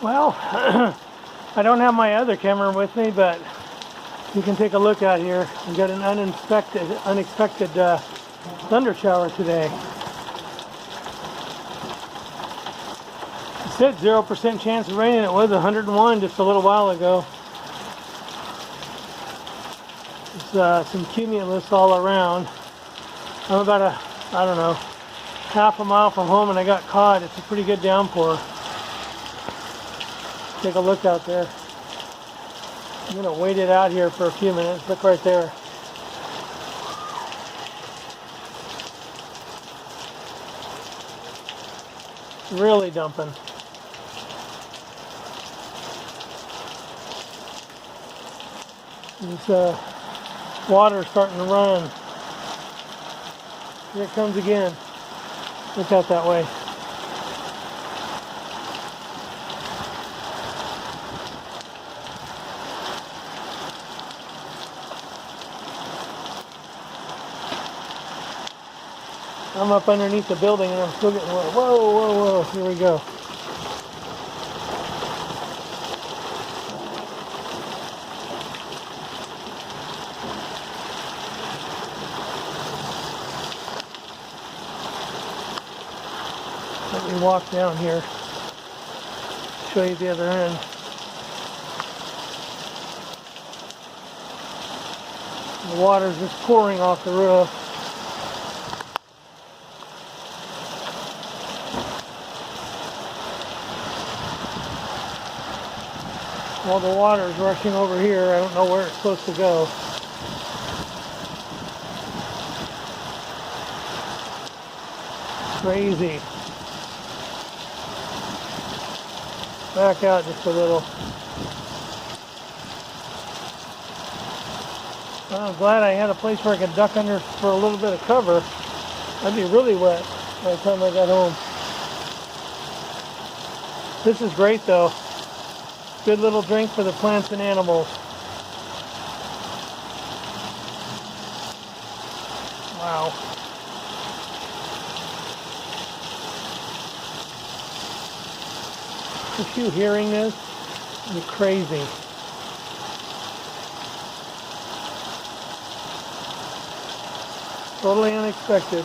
Well, I don't have my other camera with me, but you can take a look out here. We got an unexpected thunder shower today. It said 0% chance of rain, and it was 101 just a little while ago. There's some cumulus all around. I'm about I don't know, half a mile from home, and I got caught. It's a pretty good downpour. Take a look out there. I'm going to wait it out here for a few minutes. Look right there. Really dumping. This water starting to run. Here it comes again. Look out that way. I'm up underneath the building and I'm still getting wet. Whoa, whoa, whoa. Here we go. Let me walk down here. Show you the other end. The water's just pouring off the roof. All the water is rushing over here. I don't know where it's supposed to go. Crazy. Back out just a little. Well, I'm glad I had a place where I could duck under for a little bit of cover. I'd be really wet by the time I got home. This is great though. Good little drink for the plants and animals. Wow. Is you hearing this? You're crazy. Totally unexpected.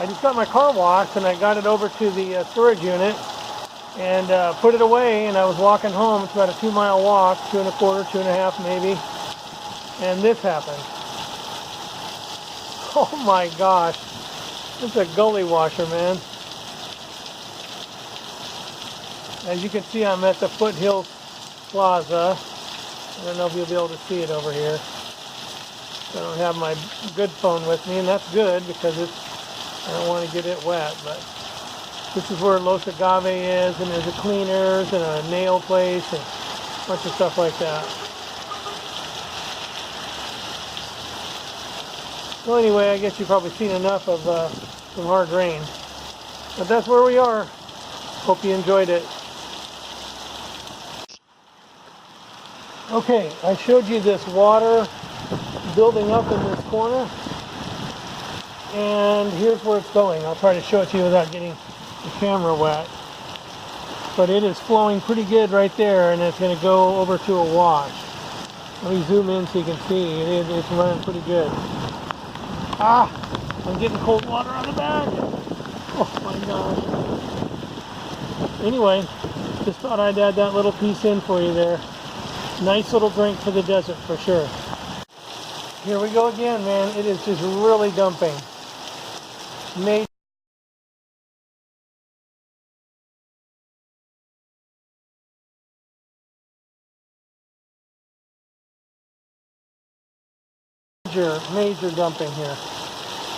I just got my car washed and I got it over to the storage unit and put it away, and I was walking home. It's about a 2-mile walk, 2 1/4, 2 1/2 maybe, and this happened. Oh my gosh, it's a gully washer, man. As you can see, I'm at the Foothills Plaza. I don't know if you'll be able to see it over here. I don't have my good phone with me, and that's good because I don't want to get it wet, but this is where Los Agaves is, and there's a cleaners and a nail place and a bunch of stuff like that. Well, anyway, I guess you've probably seen enough of some hard rain. But that's where we are. Hope you enjoyed it. Okay, I showed you this water building up in this corner. And here's where it's going. I'll try to show it to you without getting the camera wet. But it is flowing pretty good right there, and it's going to go over to a wash. Let me zoom in so you can see. It's running pretty good. Ah! I'm getting cold water on the bag. Oh my gosh. Anyway, just thought I'd add that little piece in for you there. Nice little drink for the desert for sure. Here we go again, man. It is just really dumping. Major dumping here.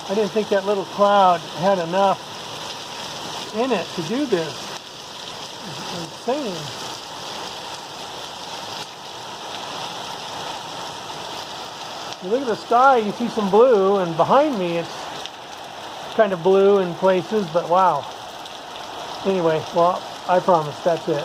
I didn't think that little cloud had enough in it to do this. It's insane. You look at the sky, you see some blue, and behind me it's kind of blue in places, but wow. Anyway, well, I promise, that's it.